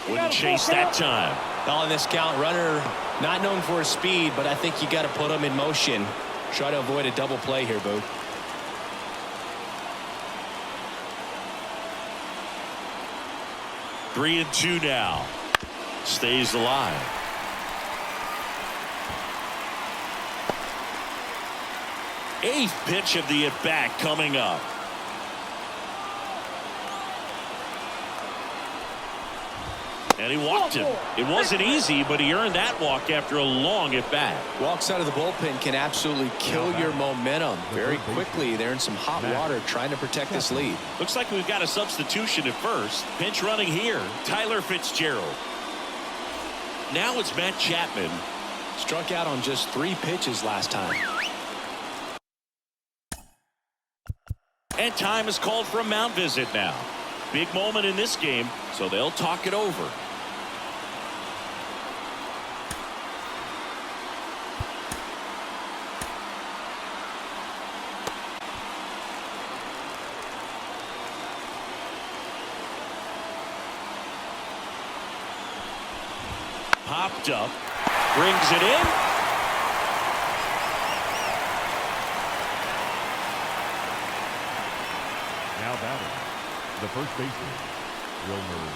Wouldn't chase that time. On this count, runner not known for his speed, but I think you got to put him in motion. Try to avoid a double play here, Boo. Three and 2 now. Stays alive. Eighth pitch of the at-bat coming up. And he walked him. It wasn't easy, but he earned that walk after a long at-bat. Walks out of the bullpen can absolutely kill your momentum very quickly. They're in some hot water trying to protect this lead. Looks like we've got a substitution at first. Pinch running here. Tyler Fitzgerald. Now it's Matt Chapman. Struck out on just 3 pitches last time. And time is called for a mound visit now. Big moment in this game, so they'll talk it over. Popped up, brings it in. Now batting, the first baseman, Wilmer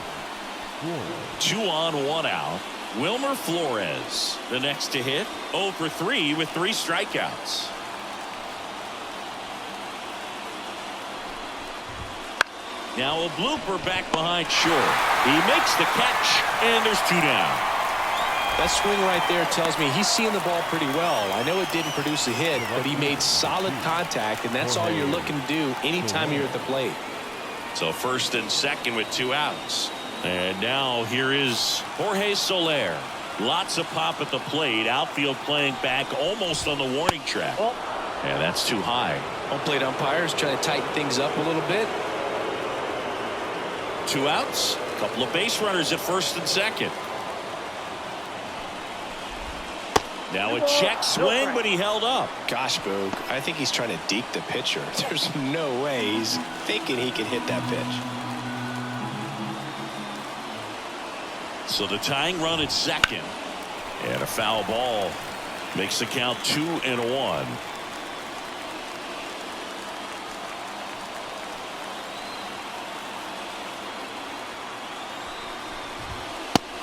Flores. 2 on, 1 out. Wilmer Flores, the next to hit. 0 for 3 with 3 strikeouts. Now a blooper back behind short. He makes the catch, and there's 2 down. That swing right there tells me he's seeing the ball pretty well. I know it didn't produce a hit, but he made solid contact, and that's all you're looking to do anytime you're at the plate. So first and second with 2 outs. And now here is Jorge Soler. Lots of pop at the plate. Outfield playing back almost on the warning track. And that's too high. Home plate umpires trying to tighten things up a little bit. 2 outs. A couple of base runners at first and second. Now a check swing, but he held up. Gosh, Boog, I think he's trying to deke the pitcher. There's no way he's thinking he can hit that pitch. So the tying run at second. And a foul ball makes the count 2-1.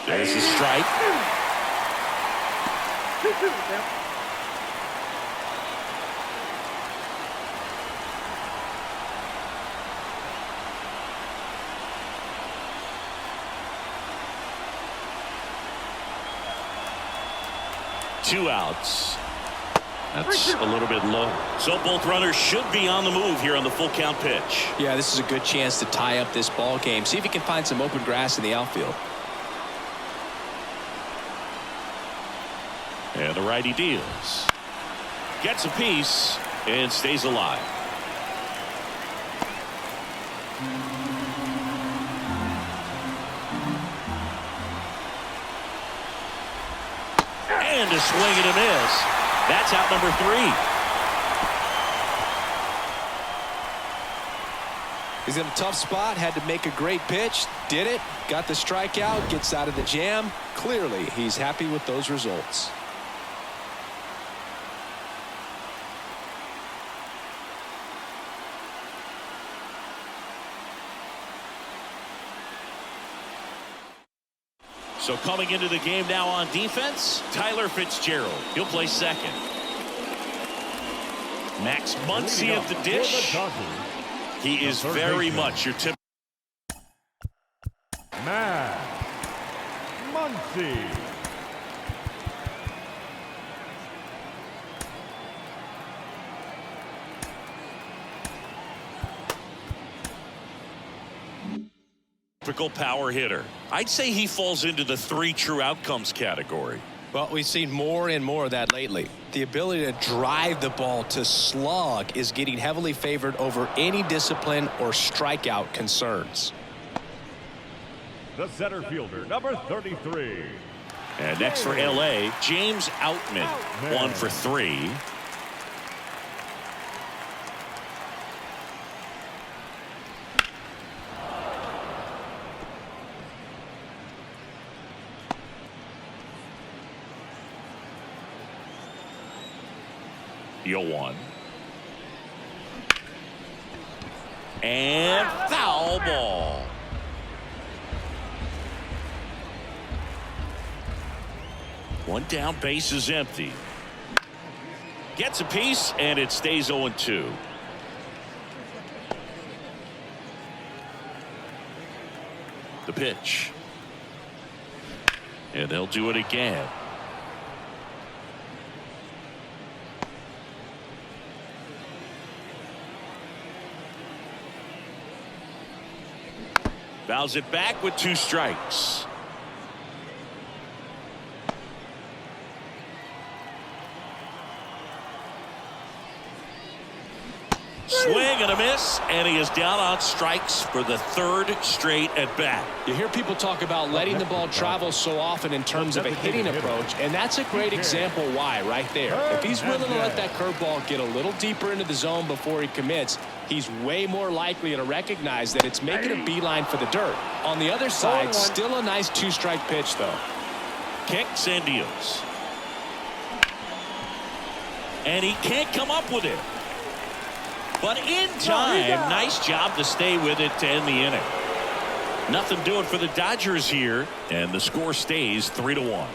There's a strike. Two outs. That's a little bit low. So both runners should be on the move here on the full count pitch. Yeah, this is a good chance to tie up this ball game. See if he can find some open grass in the outfield. And the righty deals. Gets a piece and stays alive. And a swing and a miss. That's out number 3. He's in a tough spot, had to make a great pitch, did it, got the strikeout, gets out of the jam. Clearly, he's happy with those results. So coming into the game now on defense, Tyler Fitzgerald. He'll play second. Max Muncy at the dish. He is very much your typical. Max Muncy. Typical power hitter. I'd say he falls into the 3 true outcomes category. Well, we've seen more and more of that lately. The ability to drive the ball to slug is getting heavily favored over any discipline or strikeout concerns. The center fielder, number 33. And next for LA, James Outman, 1 for 3. One. And foul ball. One down, base is empty. Gets a piece, and it stays 0-2. The pitch. And they'll do it again. Fouls it back with 2 strikes. Swing and a miss, and he is down on strikes for the 3rd straight at bat. You hear people talk about letting the ball travel so often in terms of a hitting approach, and that's a great example why right there. If he's willing to let that curveball get a little deeper into the zone before he commits, he's way more likely to recognize that it's making a beeline for the dirt. On the other side, still a nice 2-strike pitch, though. Kicks and deals. And he can't come up with it. But in time, nice job to stay with it to end the inning. Nothing doing for the Dodgers here, and the score stays 3-1.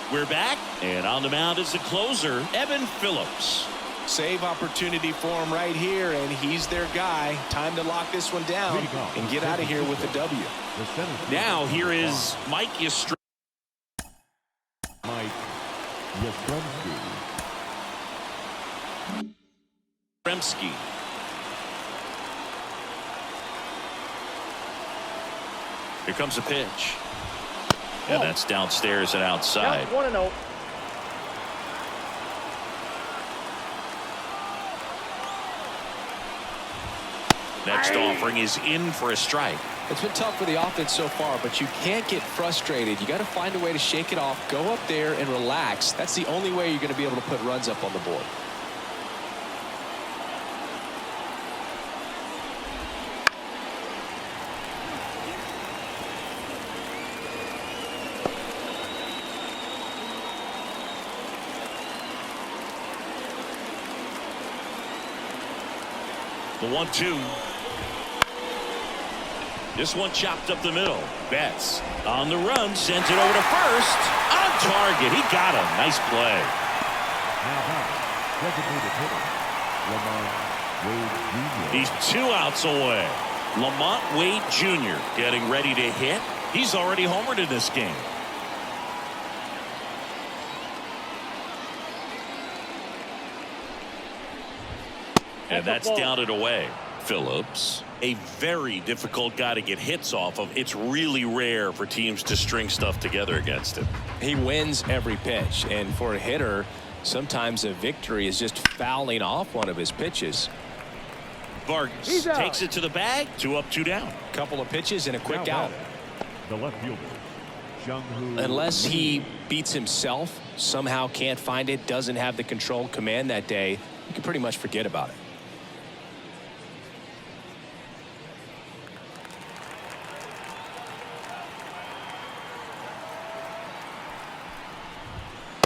We're back, and on the mound is the closer, Evan Phillips. Save opportunity for him right here, and he's their guy. Time to lock this one down and get out of here with the W. Now here is Mike Yastrzemski. Mike Yastrzemski. Here comes a pitch. And that's downstairs and outside. Count 1-0. Next offering is in for a strike. It's been tough for the offense so far, but you can't get frustrated. You got to find a way to shake it off, go up there and relax. That's the only way you're going to be able to put runs up on the board. The 1-2. This one chopped up the middle. Betts on the run, sends it over to first. On target. He got him. Nice play. Now back. Designated hitter, Lamont Wade Jr. He's 2 outs away. Lamont Wade Jr. getting ready to hit. He's already homered in this game. And that's down and away. Phillips, a very difficult guy to get hits off of. It's really rare for teams to string stuff together against him. He wins every pitch, and for a hitter, sometimes a victory is just fouling off one of his pitches. Vargas takes it to the bag. 2 up, 2 down. Couple of pitches and a quick out. The left fielder, Jung-Hoo Unless he beats himself, somehow can't find it, doesn't have the control command that day, you can pretty much forget about it.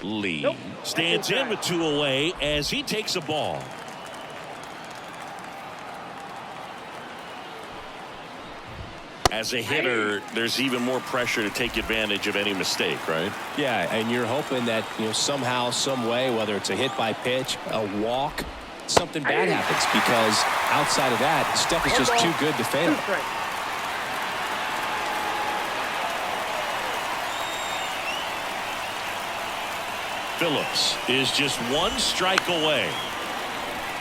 Lee stands in with 2 away as he takes a ball. As a hitter, there's even more pressure to take advantage of any mistake, right? Yeah, and you're hoping that, somehow, some way, whether it's a hit by pitch, a walk, something bad happens, because outside of that, stuff is just too good to fail. Phillips is just 1 strike away.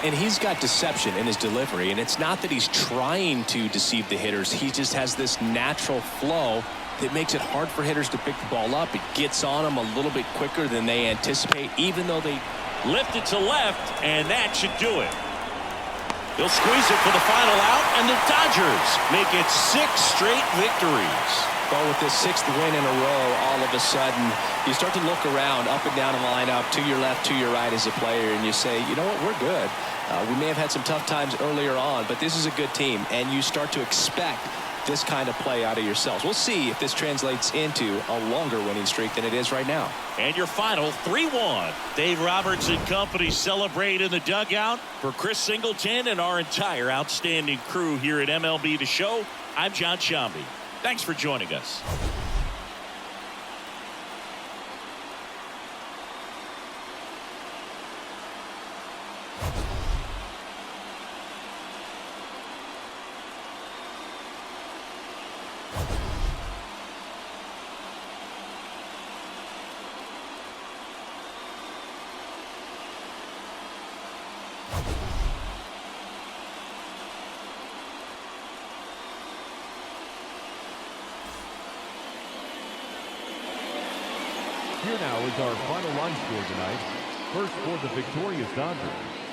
And he's got deception in his delivery, and it's not that he's trying to deceive the hitters. He just has this natural flow that makes it hard for hitters to pick the ball up. It gets on them a little bit quicker than they anticipate, even though they lift it to left, and that should do it. He'll squeeze it for the final out, and the Dodgers make it 6 straight victories. Well, with this 6th win in a row, all of a sudden, you start to look around, up and down the lineup, to your left, to your right as a player, and you say, you know what, we're good. We may have had some tough times earlier on, but this is a good team, and you start to expect this kind of play out of yourselves. We'll see if this translates into a longer winning streak than it is right now. And your final 3-1. Dave Roberts and company celebrate in the dugout. For Chris Singleton and our entire outstanding crew here at MLB The Show, I'm John Shambi. Thanks for joining us. Here now is our final line score tonight. First for the victorious Dodgers,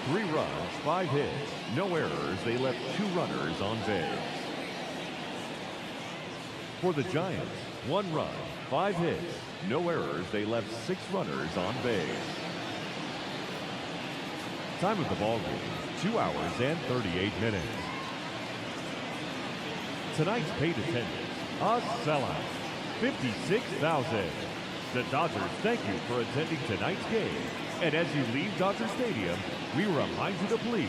3 runs, 5 hits, no errors. They left 2 runners on base. For the Giants, 1 run, 5 hits, no errors. They left 6 runners on base. Time of the ball game, 2 hours and 38 minutes. Tonight's paid attendance, a sellout, 56,000. The Dodgers thank you for attending tonight's game. And as you leave Dodger Stadium, we remind you to please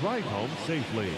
drive home safely.